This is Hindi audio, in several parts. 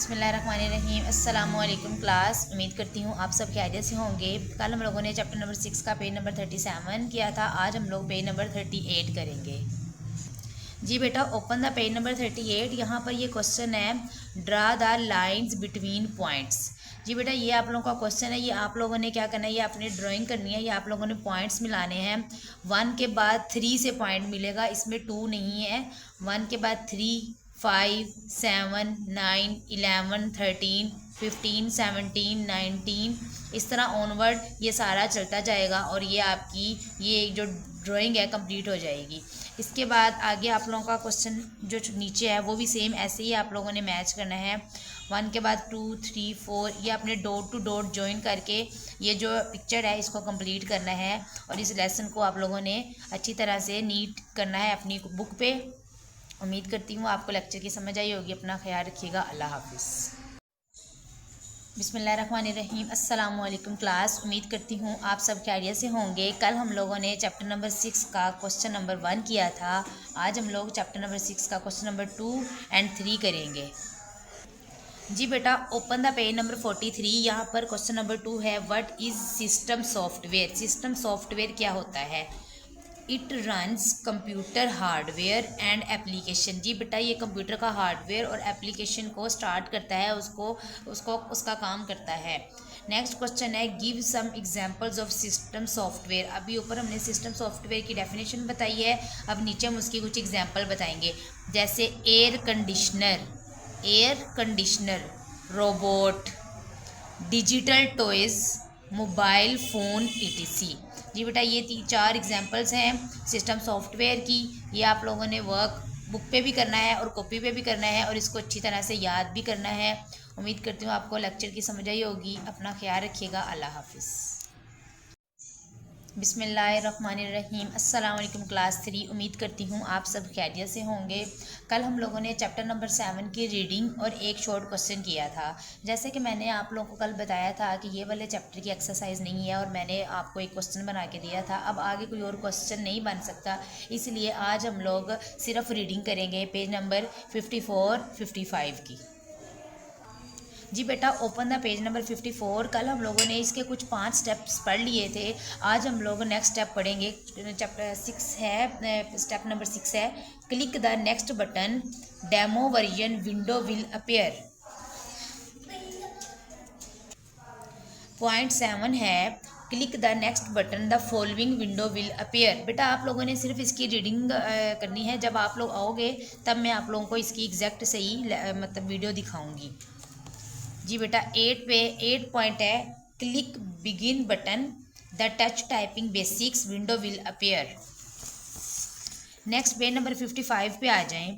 बिस्मिल्लाहिर्रहमानिर्रहीम। अस्सलामुअलैकुम क्लास, उम्मीद करती हूँ आप सब खैरियत से होंगे। कल हम लोगों ने चैप्टर नंबर 6 का पेज नंबर 37 किया था। आज हम लोग पेज नंबर 38 करेंगे। जी बेटा, ओपन द पेज नंबर 38। यहाँ पर ये क्वेश्चन है, draw the lines between points. जी बेटा, ये आप लोगों का क्वेश्चन है। ये आप लोगों ने क्या करना है, ये अपनी ड्राइंग करनी है। ये आप लोगों ने पॉइंट्स मिलाने हैं। 1 के बाद 3 से पॉइंट मिलेगा, इसमें 2 नहीं है। 1 के बाद 3, 5, 7, 9, 11, 13, 15, 17, 19, इस तरह ऑनवर्ड ये सारा चलता जाएगा और ये आपकी ये जो ड्राइंग है कंप्लीट हो जाएगी। इसके बाद आगे आप लोगों का क्वेश्चन जो नीचे है वो भी सेम ऐसे ही आप लोगों ने मैच करना है। 1 के बाद 2, 3, 4, ये अपने डॉट टू डॉट ज्वाइन करके ये जो पिक्चर है इसको कंप्लीट करना है। और इस लेसन को आप लोगों ने अच्छी तरह से नीट करना है अपनी बुक पे। उम्मीद करती हूँ आपको लेक्चर की समझ आई होगी। अपना ख्याल रखिएगा। अल्लाह हाफिज़। बिस्मिल्लाहिर्रहमानिर्रहीम। अस्सलामुअलैकुम क्लास, उम्मीद करती हूँ आप सब खैरियत से होंगे। कल हम लोगों ने चैप्टर नंबर 6 का क्वेश्चन नंबर 1 किया था। आज हम लोग चैप्टर नंबर 6 का क्वेश्चन नंबर 2 एंड 3 करेंगे। जी बेटा, ओपन द पेज नंबर 43। यहाँ पर क्वेश्चन नंबर 2 है, what is system software. System software क्या होता है? It runs computer hardware and application. जी बेटा, ये कंप्यूटर का हार्डवेयर और एप्लीकेशन को स्टार्ट करता है, उसका काम करता है। नेक्स्ट क्वेश्चन है, give some examples of system software. अभी ऊपर हमने सिस्टम सॉफ्टवेयर की डेफिनेशन बताई है, अब नीचे हम उसकी कुछ एग्जांपल बताएंगे। जैसे air conditioner, robot, digital toys, mobile phone etc। जी बेटा, ये 4 एग्जांपल्स हैं सिस्टम सॉफ्टवेयर की। ये आप लोगों ने वर्क बुक पे भी करना है और कॉपी पे भी करना है और इसको अच्छी तरह से याद भी करना है। उम्मीद करती हूँ आपको लेक्चर की समझ आई होगी। अपना ख्याल रखिएगा। अल्लाह हाफिज़। बिस्मिल्लाहिर्रहमानिर्रहीम। अस्सलाम वालेकुम क्लास 3। उम्मीद करती हूँ आप सब खैरियत से होंगे। कल हम लोगों ने चैप्टर नंबर 7 की रीडिंग और एक शॉर्ट क्वेश्चन किया था। जैसे कि मैंने आप लोगों को कल बताया था कि ये वाले चैप्टर की एक्सरसाइज नहीं है और मैंने आपको एक क्वेश्चन बना के दिया था। अब आगे कोई और क्वेश्चन नहीं बन सकता, इसलिए आज हम लोग सिर्फ रीडिंग करेंगे पेज नंबर 54, 55 की। जी बेटा, ओपन द पेज नंबर 54। कल हम लोगों ने इसके कुछ 5 स्टेप्स पढ़ लिए थे। आज हम लोग नेक्स्ट स्टेप पढ़ेंगे। चैप्टर 6 है, स्टेप नंबर 6 है, click the next button, demo version window will appear. Point 7 है, click the next button, the following window will appear. बेटा, आप लोगों ने सिर्फ इसकी रीडिंग करनी है। जब आप लोग आओगे तब मैं आप लोगों को इसकी एग्जैक्ट सही मतलब वीडियो दिखाऊंगी। जी बेटा, 8 पॉइंट है, click begin button, the touch typing basics window will appear. Next page number 55 पे आ जाएं,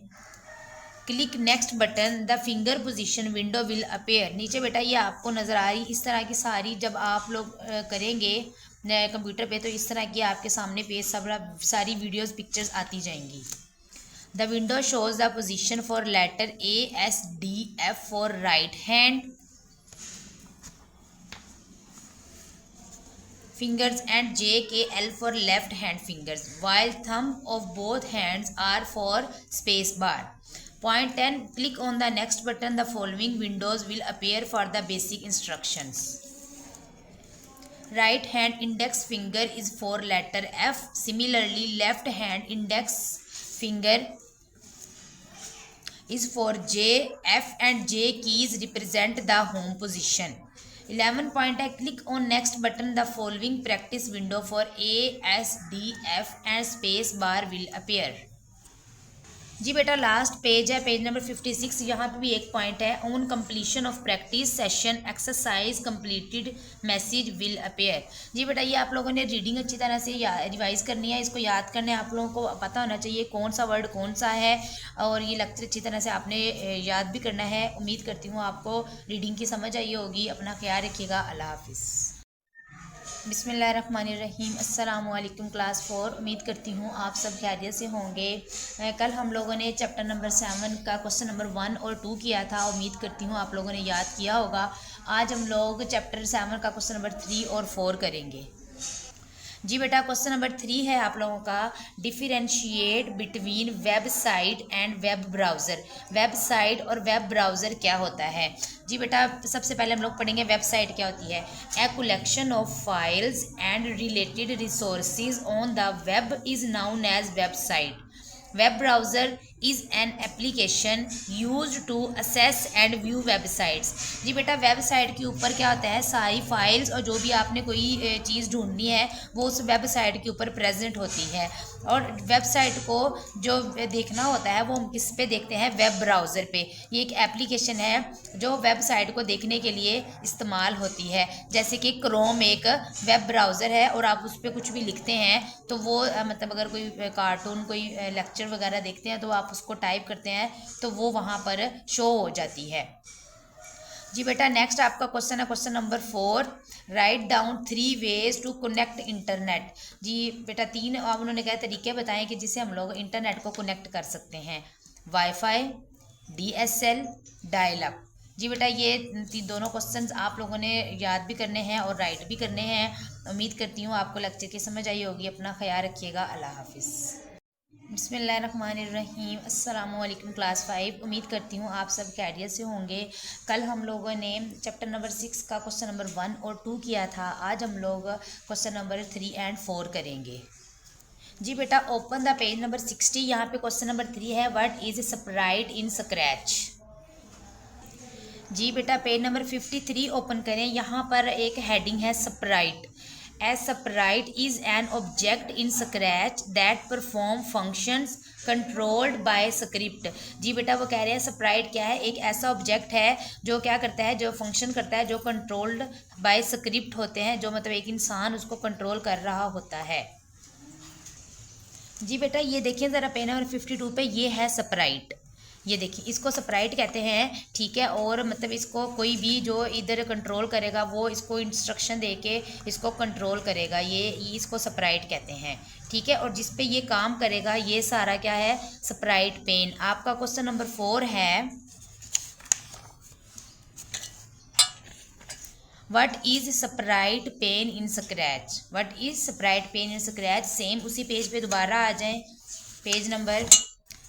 click next button, the finger position window will appear. नीचे बेटा ये आपको नज़र आ रही इस तरह की सारी, जब आप लोग करेंगे कंप्यूटर पे तो इस तरह की आपके सामने पेज सारी वीडियोस पिक्चर्स आती जाएंगी। The window shows the position for letter ASDF for right hand fingers and JKL for left hand fingers, while thumb of both hands are for space bar. Point 10, click on the next button, the following windows will appear for the basic instructions. Right hand index finger is for letter F. Similarly, left hand index finger is for J. F and J keys represent the home position. 11 point है, click on next button, the following practice window for ASDF and space bar will appear. जी बेटा, लास्ट पेज है, पेज नंबर 56। यहाँ पे भी एक पॉइंट है, on completion of practice session exercise completed message will appear. जी बेटा, ये आप लोगों ने रीडिंग अच्छी तरह से रिवाइज करनी है, इसको याद करना है। आप लोगों को पता होना चाहिए कौन सा वर्ड कौन सा है और ये लेक्चर अच्छी तरह से आपने याद भी करना है। उम्मीद करती हूँ आपको रीडिंग की समझ आई होगी। अपना ख्याल रखिएगा। अल्लाह हाफिज़। बिस्मिल्लाहिर्रहमानिर्रहीम। अस्सलाम वालेकुम क्लास 4। उम्मीद करती हूँ आप सब खैरियत से होंगे। कल हम लोगों ने चैप्टर नंबर 7 का क्वेश्चन नंबर 1 और 2 किया था। उम्मीद करती हूँ आप लोगों ने याद किया होगा। आज हम लोग चैप्टर 7 का क्वेश्चन नंबर 3 और 4 करेंगे। जी बेटा क्वेश्चन नंबर 3 है आप लोगों का, differentiate between website and web browser. Website और वेब ब्राउज़र क्या होता है? जी बेटा सबसे पहले हम लोग पढ़ेंगे वेबसाइट क्या होती है। A collection of files and related resources on the web is known as website. Web browser is an application use to access and view websites. जी बेटा वेबसाइट के ऊपर क्या होता है, सारी फाइल्स और जो भी आपने कोई चीज़ ढूंढनी है वो उस वेबसाइट के ऊपर प्रेजेंट होती है। और वेबसाइट को जो देखना होता है वो हम किस पे देखते हैं, वेब ब्राउज़र पे। ये एक एप्लीकेशन है जो वेबसाइट को देखने के लिए इस्तेमाल होती है। जैसे कि क्रोम एक वेब ब्राउज़र है और आप उस पर कुछ भी लिखते हैं तो वो मतलब अगर कोई कार्टून कोई लेक्चर वगैरह देखते हैं तो आप उसको टाइप करते हैं तो वो वहाँ पर शो हो जाती है। जी बेटा नेक्स्ट आपका क्वेश्चन है question number 4, write down 3 ways to connect internet. जी बेटा 3 अब उन्होंने क्या तरीके बताएं कि जिससे हम लोग इंटरनेट को कनेक्ट कर सकते हैं। Wifi, DSL, dial up. जी बेटा ये दोनों क्वेश्चंस आप लोगों ने याद भी करने हैं और राइट भी करने हैं। उम्मीद करती हूँ आपको लेक्चर की समझ आई होगी। अपना ख्याल रखिएगा। अल्लाह हाफिज़। बिस्मिल्लाहिर्रहमानिर्रहीम। अस्सलामुअलैकुम क्लास 5। उम्मीद करती हूँ आप सब खैरियत से होंगे। कल हम लोगों ने चैप्टर नंबर 6 का क्वेश्चन नंबर 1 और 2 किया था। आज हम लोग क्वेश्चन नंबर 3 एंड 4 करेंगे। जी बेटा ओपन द पेज नंबर 60। यहाँ पे क्वेश्चन नंबर 3 है, what is sprite in Scratch. जी बेटा पेज नंबर 53 ओपन करें। यहाँ पर एक हेडिंग है sprite. A sprite is an object in Scratch that perform functions controlled by script. जी बेटा वो कह रहे हैं स्प्राइट क्या है, एक ऐसा ऑब्जेक्ट है जो क्या करता है, जो फंक्शन करता है, जो कंट्रोल्ड बाय स्क्रिप्ट होते हैं, जो मतलब एक इंसान उसको कंट्रोल कर रहा होता है। जी बेटा ये देखिए ज़रा पेज नंबर 52 पे ये है स्प्राइट। ये देखिए इसको स्प्राइट कहते हैं, ठीक है। और मतलब इसको कोई भी जो इधर कंट्रोल करेगा वो इसको इंस्ट्रक्शन दे के इसको कंट्रोल करेगा, ये इसको स्प्राइट कहते हैं, ठीक है। और जिस पे ये काम करेगा ये सारा क्या है, स्प्राइट पेन। आपका क्वेश्चन नंबर 4 है, what is Sprite pain in scratch. What is Sprite pain in scratch. Same उसी पेज पे दोबारा आ जाएं, पेज नंबर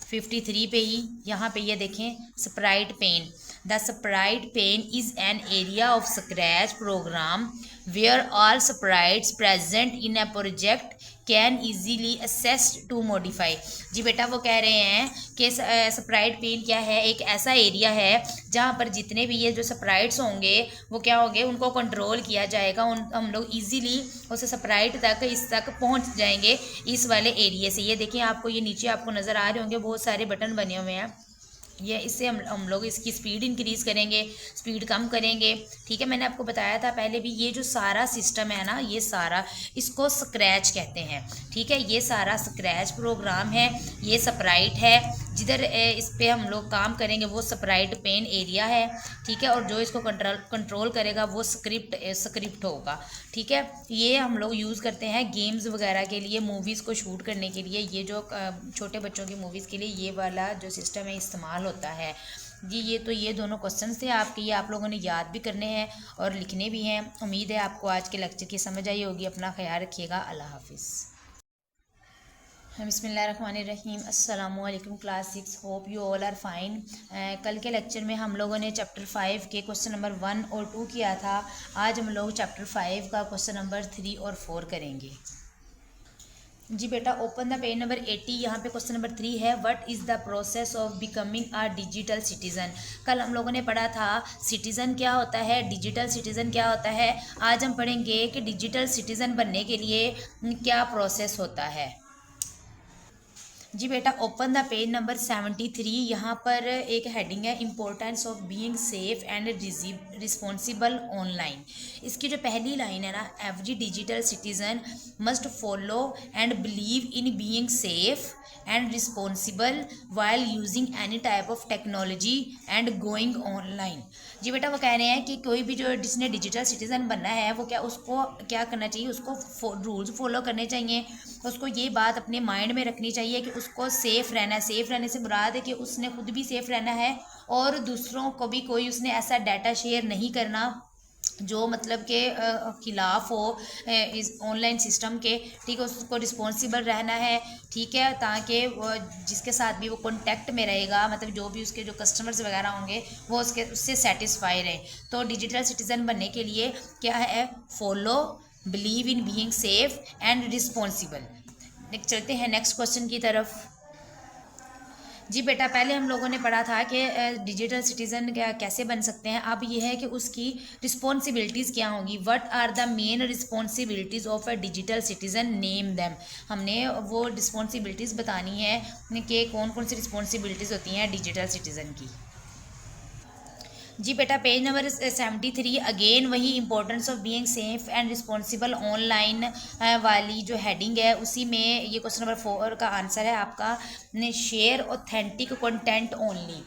53 पे ही। यहाँ पे ये देखें sprite pane. The sprite pane is an area of Scratch program where all sprites present in a project can easily accessed to modify. जी बेटा वो कह रहे हैं कि स्प्राइट पेन क्या है, एक ऐसा एरिया है जहाँ पर जितने भी ये जो स्प्राइट्स होंगे वो क्या होंगे, उनको कंट्रोल किया जाएगा। हम लोग इजीली उस स्प्राइट तक इस तक पहुँच जाएंगे इस वाले एरिया से। ये देखिए आपको ये नीचे आपको नज़र आ रहे होंगे बहुत सारे बटन बने हुए हैं। ये इससे हम लोग इसकी स्पीड इंक्रीज़ करेंगे, स्पीड कम करेंगे, ठीक है। मैंने आपको बताया था पहले भी, ये जो सारा सिस्टम है ना, ये सारा इसको स्क्रैच कहते हैं, ठीक है। ये सारा स्क्रैच प्रोग्राम है, ये स्प्राइट है। जिधर इस पे हम लोग काम करेंगे वो स्प्राइट पेन एरिया है, ठीक है। और जो इसको कंट्रोल करेगा वो स्क्रिप्ट होगा, ठीक है। ये हम लोग यूज़ करते हैं गेम्स वगैरह के लिए, मूवीज़ को शूट करने के लिए। ये जो छोटे बच्चों की मूवीज़ के लिए ये वाला जो सिस्टम है इस्तेमाल होता है। जी ये दोनों क्वेश्चन थे आपके, ये आप लोगों ने याद भी करने हैं और लिखने भी हैं। उम्मीद है आपको आज के लेक्चर की समझ आई होगी। अपना ख्याल रखिएगा। अल्लाह हाफिज़। बिस्मिल्लाहिर्रहमानिर्रहीम। अस्सलामुअलैकुम class 6। Hope you all are fine. कल के लेक्चर में हम लोगों ने चैप्टर 5 के क्वेश्चन नंबर 1 और 2 किया था। आज हम लोग चैप्टर 5 का क्वेश्चन नंबर 3 और 4 करेंगे। जी बेटा ओपन द पेज नंबर 80। यहाँ पे क्वेश्चन नंबर 3 है, what is the process of becoming a digital citizen. कल हम लोगों ने पढ़ा था सिटीज़न क्या होता है, डिजिटल सिटीज़न क्या होता है। आज हम पढ़ेंगे कि डिजिटल सिटीज़न बनने के लिए क्या प्रोसेस होता है। जी बेटा ओपन द पेज नंबर 73। यहाँ पर एक हेडिंग है, importance of being safe and responsible online. इसकी जो पहली लाइन है ना, every digital citizen must follow and believe in being safe and responsible while using any type of technology and going online. जी बेटा वो कह रहे हैं कि कोई भी जो जिसने डिजिटल सिटीज़न बनना है वो उसको क्या करना चाहिए, उसको रूल्स फॉलो करने चाहिए। उसको ये बात अपने माइंड में रखनी चाहिए कि उसको सेफ़ रहना है। सेफ़ रहने से मुराद है कि उसने खुद भी सेफ़ रहना है और दूसरों को भी कोई उसने ऐसा डाटा शेयर नहीं करना जो मतलब के खिलाफ हो इस ऑनलाइन सिस्टम के, ठीक है, उसको रिस्पॉन्सिबल रहना है, ठीक है, ताकि जिसके साथ भी वो कॉन्टेक्ट में रहेगा, मतलब जो भी उसके जो कस्टमर्स वगैरह होंगे वो उससे सेटिस्फाई रहे। तो डिजिटल सिटीज़न बनने के लिए क्या है, follow, believe in being safe and responsible. चलते हैं नेक्स्ट क्वेश्चन की तरफ। जी बेटा, पहले हम लोगों ने पढ़ा था कि डिजिटल सिटीज़न कैसे बन सकते हैं। अब ये है कि उसकी रिस्पॉन्सिबिलिटीज़ क्या होंगी। What are the main responsibilities of a digital citizen, name them. हमने वो रिस्पॉन्सिबिलिटीज़ बतानी है कि कौन कौन सी रिस्पॉन्सिबिलिटीज़ होती हैं डिजिटल सिटीज़न की। जी बेटा, पेज नंबर 73 अगेन वही importance of being safe and responsible online वाली जो हेडिंग है, उसी में ये क्वेश्चन नंबर 4 का आंसर है आपका, शेयर ऑथेंटिक कंटेंट ओनली।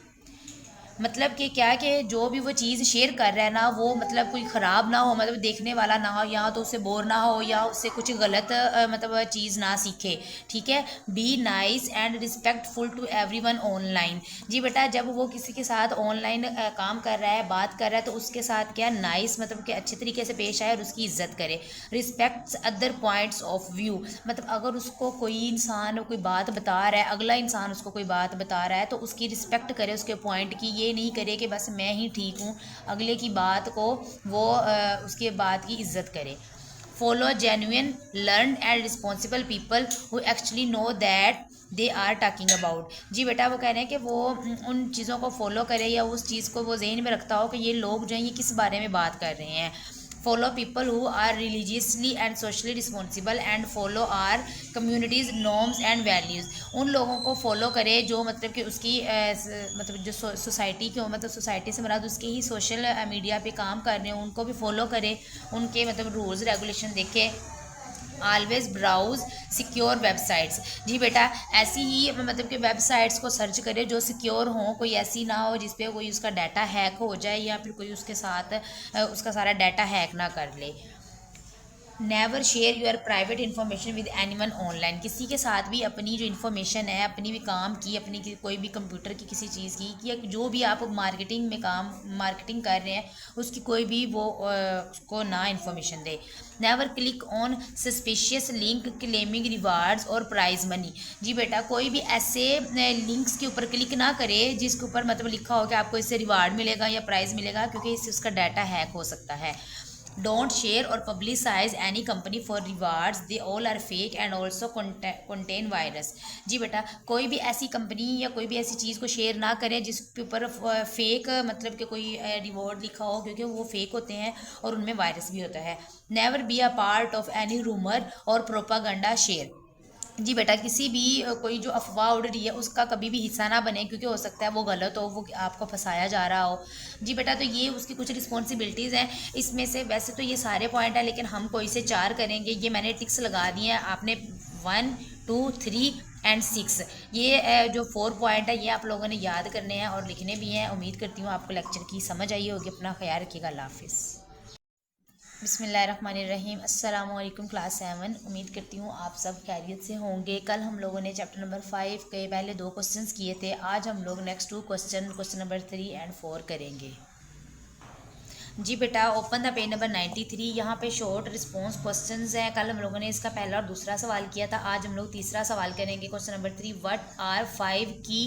मतलब कि क्या कि जो भी वो चीज़ शेयर कर रहा है ना, वो मतलब कोई ख़राब ना हो, मतलब देखने वाला ना हो, या तो उससे बोर ना हो, या उससे कुछ गलत मतलब चीज़ ना सीखे, ठीक है। Be nice and respectful to everyone online. जी बेटा, जब वो किसी के साथ ऑनलाइन काम कर रहा है, बात कर रहा है, तो उसके साथ क्या नाइस मतलब कि अच्छे तरीके से पेश आए और उसकी इज्जत करे। Respects other points of view, मतलब अगर उसको कोई इंसान कोई बात बता रहा है, अगला इंसान उसको कोई बात बता रहा है, तो उसकी रिस्पेक्ट करे उसके पॉइंट की। ये नहीं करे कि बस मैं ही ठीक हूँ, अगले की बात को वो उसके बात की इज्जत करे। Follow genuine learn and responsible people who actually know that they are talking about. जी बेटा, वो कह रहे हैं कि वो उन चीज़ों को फॉलो करे, या उस चीज़ को वो जहन में रखता हो कि ये लोग जो हैं ये किस बारे में बात कर रहे हैं। Follow people who are religiously and socially responsible and follow our communities norms and values. उन लोगों को फॉलो करे जो मतलब कि उसकी मतलब जो सोसाइटी की हो, मतलब सोसाइटी से मराद उसके ही सोशल मीडिया पे काम कर रहे हैं, उनको भी फॉलो करे, उनके मतलब रूल्स रेगुलेशन देखे। Always browse secure websites. जी बेटा, ऐसी ही मतलब कि वेबसाइट्स को सर्च करें जो सिक्योर हों, कोई ऐसी ना हो जिस पे कोई उसका डाटा हैक हो जाए, या फिर कोई उसके साथ उसका सारा डाटा हैक ना कर ले। Never share your private information with anyone online. किसी के साथ भी अपनी जो इन्फॉर्मेशन है, अपनी भी काम की, अपनी कोई भी कंप्यूटर की किसी चीज़ की, या जो भी आप मार्केटिंग में मार्केटिंग कर रहे हैं, उसकी कोई भी वो उसको ना information they. Never click on suspicious link claiming rewards और प्राइज मनी। जी बेटा, कोई भी ऐसे लिंक्स के ऊपर क्लिक ना करे जिसके ऊपर मतलब लिखा हो कि आपको इससे रिवार्ड मिलेगा या प्राइज़ मिलेगा, क्योंकि इससे उसका डाटा हैक हो सकता है। Don't share or publicize any company for rewards, they all are fake and also contain virus। जी बेटा, कोई भी ऐसी कंपनी या कोई भी ऐसी चीज़ को शेयर ना करें जिसके ऊपर फेक मतलब कि कोई रिवॉर्ड लिखा हो, क्योंकि वो फेक होते हैं और उनमें वायरस भी होता है। Never be a part of any rumour और प्रोपागंडा शेयर। जी बेटा, किसी भी कोई जो अफवाह उड़ रही है उसका कभी भी हिस्सा ना बने, क्योंकि हो सकता है वो गलत हो, वो आपको फंसाया जा रहा हो। जी बेटा, तो ये उसकी कुछ रिस्पॉन्सिबिलिटीज़ हैं। इसमें से वैसे तो ये सारे पॉइंट हैं, लेकिन हम कोई से 4 करेंगे। ये मैंने टिक्स लगा दिए हैं, आपने 1, 2, 3 एंड 6 ये जो 4 पॉइंट है ये आप लोगों ने याद करने हैं और लिखने भी हैं। उम्मीद करती हूँ आपको लेक्चर की समझ आई होगी। अपना ख्याल रखिएगा। अल्लाह हाफिज़। बिस्मिल्लाहिर्रहमानिर्रहीम। अस्सलाम वालेकुम क्लास 7। उम्मीद करती हूँ आप सब खैरियत से होंगे। कल हम लोगों ने चैप्टर नंबर 5 के पहले 2 क्वेश्चंस किए थे। आज हम लोग नेक्स्ट 2 क्वेश्चन नंबर 3 एंड 4 करेंगे। जी बेटा, ओपन द पेज नंबर 93। यहाँ पे शॉर्ट रिस्पॉन्स क्वेश्चंस हैं। कल हम लोगों ने इसका पहला और दूसरा सवाल किया था। आज हम लोग तीसरा सवाल करेंगे। क्वेश्चन नंबर 3, व्हाट आर 5 की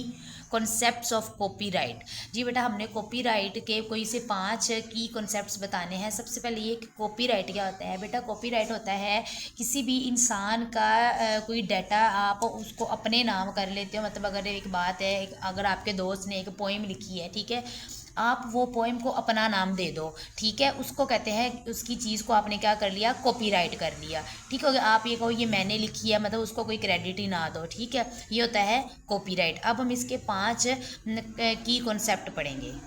कॉन्सेप्ट्स ऑफ कॉपीराइट। जी बेटा, हमने कॉपीराइट के कोई से 5 की कॉन्सेप्ट्स बताने हैं। सबसे पहले ये कॉपीराइट क्या होता है। बेटा, कॉपीराइट होता है किसी भी इंसान का कोई डाटा आप उसको अपने नाम कर लेते हो। मतलब अगर एक बात है, अगर आपके दोस्त ने एक पोइम लिखी है, ठीक है, आप वो पोइम को अपना नाम दे दो, ठीक है, उसको कहते हैं, उसकी चीज़ को आपने क्या कर लिया, कॉपीराइट कर लिया। ठीक हो गया। आप ये कहो ये मैंने लिखी है, मतलब उसको कोई क्रेडिट ही ना दो, ठीक है, ये होता है कॉपीराइट। अब हम इसके 5 की कॉन्सेप्ट पढ़ेंगे।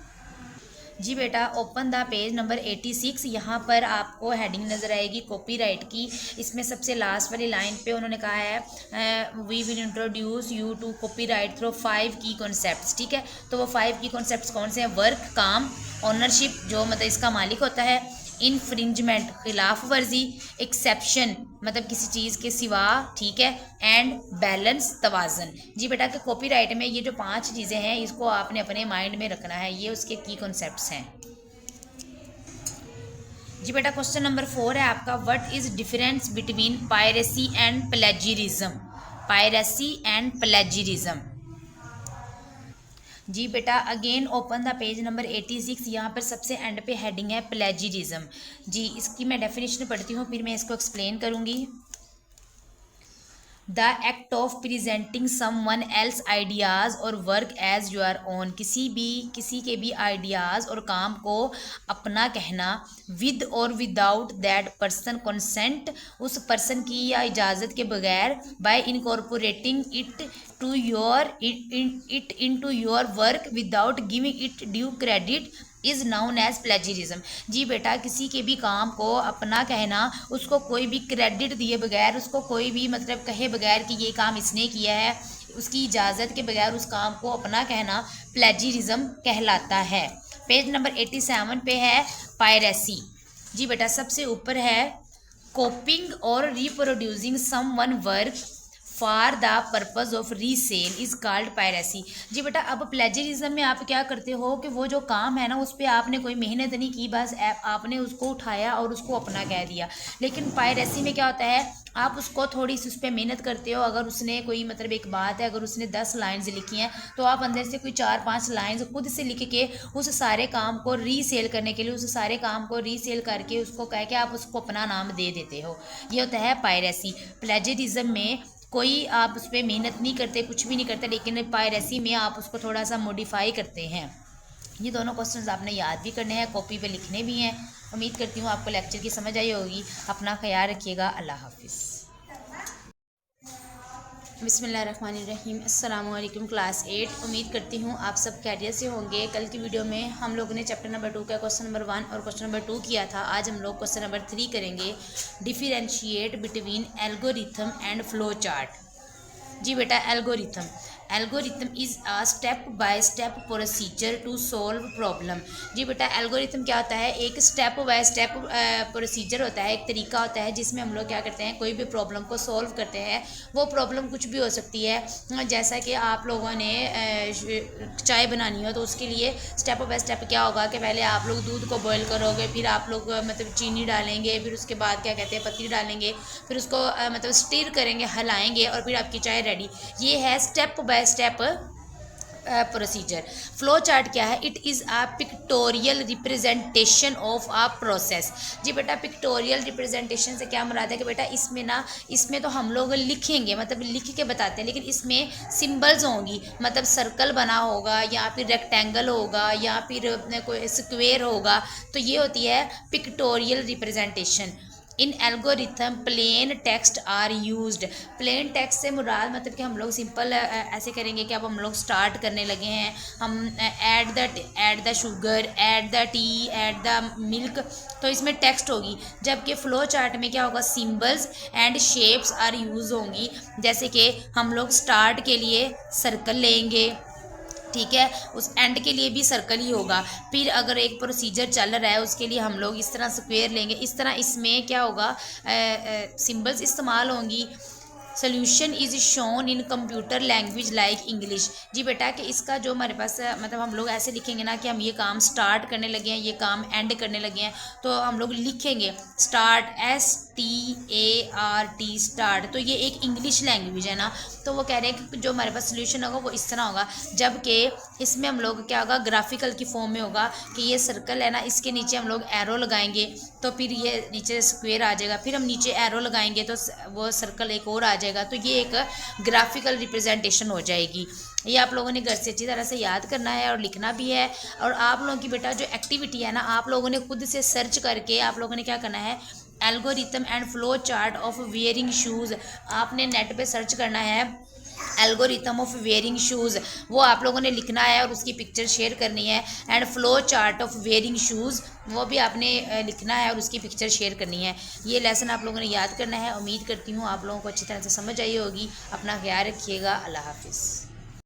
जी बेटा, ओपन द पेज नंबर 86। यहाँ पर आपको हेडिंग नज़र आएगी कॉपीराइट की। इसमें सबसे लास्ट वाली लाइन पे उन्होंने कहा है we will introduce you to copyright through 5 की कॉन्सेप्ट्स। ठीक है, तो वो 5 की कॉन्सेप्ट्स कौन से हैं। वर्क, काम, ओनरशिप जो मतलब इसका मालिक होता है, इन्फ्रिंजमेंट खिलाफ वर्जी, एक्सेप्शन मतलब किसी चीज़ के सिवा, ठीक है, एंड बैलेंस तवाज़न। जी बेटा, कि कॉपीराइट में ये जो 5 चीज़ें हैं इसको आपने अपने माइंड में रखना है। ये उसके की कॉन्सेप्ट्स हैं। जी बेटा क्वेश्चन नंबर 4 है आपका, what is difference between piracy and plagiarism. Piracy and plagiarism. जी बेटा again open the page number 86। यहाँ पर सबसे एंड पे हेडिंग है प्लेजियरिज्म। जी इसकी मैं डेफिनेशन पढ़ती हूँ, फिर मैं इसको एक्सप्लेन करूँगी। The act of presenting someone else ideas और वर्क एज योर ओन। किसी के भी आइडियाज़ और काम को अपना कहना, विद और विदाउट दैट पर्सन कंसेंट, उस पर्सन की या इजाज़त के बगैर, by incorporating it into your work without giving it due credit is known as plagiarism. जी बेटा किसी के भी काम को अपना कहना, उसको कोई भी क्रेडिट दिए बगैर, उसको कोई भी मतलब कहे बगैर कि ये काम इसने किया है, उसकी इजाज़त के बगैर उस काम को अपना कहना प्लेजियरिज्म कहलाता है। पेज नंबर 87 पे है पायरेसी। जी बेटा सबसे ऊपर है कॉपिंग और reproducing someone work for the purpose of resale is called piracy. जी बेटा अब प्लेजरिज्म में आप क्या करते हो कि वो जो काम है ना उस पर आपने कोई मेहनत नहीं की, बस आपने उसको उठाया और उसको अपना कह दिया। लेकिन पायरेसी में क्या होता है, आप उसको थोड़ी सी उस पर मेहनत करते हो। अगर उसने कोई मतलब एक बात है, अगर उसने 10 लाइन्स लिखी हैं तो आप अंदर से कोई 4-5 लाइन्स खुद से लिख के उस सारे काम को रीसेल करने के लिए, उस सारे काम को रीसेल करके उसको कह के आप उसको अपना नाम दे देते हो। ये होता है पायरेसी। प्लेजरिज्म में कोई आप उस पर मेहनत नहीं करते, कुछ भी नहीं करते, लेकिन पायरेसी में आप उसको थोड़ा सा मॉडिफाई करते हैं। ये दोनों क्वेश्चंस आपने याद भी करने हैं, कॉपी पे लिखने भी हैं। उम्मीद करती हूँ आपको लेक्चर की समझ आई होगी। अपना ख्याल रखिएगा। अल्लाह हाफिज़। बिस्मिल्लाहिर्रहमानिर्रहीम। अस्सलाम वालेकुम क्लास 8। उम्मीद करती हूँ आप सब खैरियत से होंगे। कल की वीडियो में हम लोगों ने चैप्टर नंबर 2 का क्वेश्चन नंबर 1 और क्वेश्चन नंबर 2 किया था। आज हम लोग क्वेश्चन नंबर 3 करेंगे, differentiate between algorithm and flow chart. जी बेटा algorithm is a step by step procedure to solve problem. जी बेटा एल्गोरिथम क्या होता है, एक स्टेप बाय स्टेप प्रोसीजर होता है, एक तरीका होता है जिसमें हम लोग क्या करते हैं, कोई भी प्रॉब्लम को सॉल्व करते हैं। वो प्रॉब्लम कुछ भी हो सकती है, जैसा कि आप लोगों ने चाय बनानी हो तो उसके लिए स्टेप बाय स्टेप क्या होगा कि पहले आप लोग दूध को बॉयल करोगे, फिर आप लोग मतलब चीनी डालेंगे, फिर उसके बाद क्या कहते हैं पत्ती डालेंगे, फिर उसको मतलब स्टीर करेंगे, हिलाएंगे और फिर आपकी चाय रेडी। ये है step by step procedure. Flow chart क्या है, it is a pictorial representation of a process. जी बेटा पिक्टोरियल रिप्रेजेंटेशन से क्या मुराद है कि बेटा इसमें तो हम लोग लिखेंगे, मतलब लिख के बताते हैं, लेकिन इसमें सिंबल्स होंगी, मतलब सर्कल बना होगा या फिर रेक्टेंगल होगा या फिर कोई स्क्वेयर होगा। तो ये होती है pictorial representation. In algorithm plain text are used. Plain text से मुराद मतलब कि हम लोग सिंपल ऐसे करेंगे कि अब हम लोग स्टार्ट करने लगे हैं, हम add the sugar, add the T, add the milk, तो इसमें टेक्स्ट होगी। जबकि फ्लो चार्ट में क्या होगा, symbols and shapes are use होंगी। जैसे कि हम लोग स्टार्ट के लिए सर्कल लेंगे, ठीक है, उस एंड के लिए भी सर्कल ही होगा। फिर अगर एक प्रोसीजर चल रहा है उसके लिए हम लोग इस तरह स्क्वायर लेंगे। इस तरह इसमें क्या होगा, सिंबल्स इस्तेमाल होंगी। Solution is shown in computer language like English. जी बेटा कि इसका जो हमारे पास मतलब हम लोग ऐसे लिखेंगे ना कि हम ये काम स्टार्ट करने लगे हैं, ये काम एंड करने लगे हैं, तो हम लोग लिखेंगे स्टार्ट, START स्टार्ट। तो ये एक इंग्लिश लैंग्वेज है ना, तो वो कह रहे हैं कि जो हमारे पास सोल्यूशन होगा वो इस तरह होगा। जबकि इसमें हम लोग क्या होगा, ग्राफिकल की फॉर्म में होगा कि ये सर्कल है ना, इसके नीचे हम लोग एरो लगाएंगे तो फिर ये नीचे स्क्वायर आ जाएगा, फिर हम नीचे एरो लगाएंगे तो वो सर्कल एक और आ जाएगा। तो ये एक ग्राफिकल रिप्रेजेंटेशन हो जाएगी। ये आप लोगों ने घर से अच्छी तरह से याद करना है और लिखना भी है। और आप लोगों की बेटा जो एक्टिविटी है ना, आप लोगों ने खुद से सर्च करके आप लोगों ने क्या करना है, algorithm and flow chart of wearing shoes. आपने नेट पे सर्च करना है एल्गोरिथम ऑफ वेयरिंग शूज़, वो आप लोगों ने लिखना है और उसकी पिक्चर शेयर करनी है। And flow chart of wearing shoes वो भी आपने लिखना है और उसकी पिक्चर शेयर करनी है। ये लेसन आप लोगों ने याद करना है। उम्मीद करती हूँ आप लोगों को अच्छी तरह से समझ आई होगी। अपना ख्याल रखिएगा। अल्लाह हाफिज़।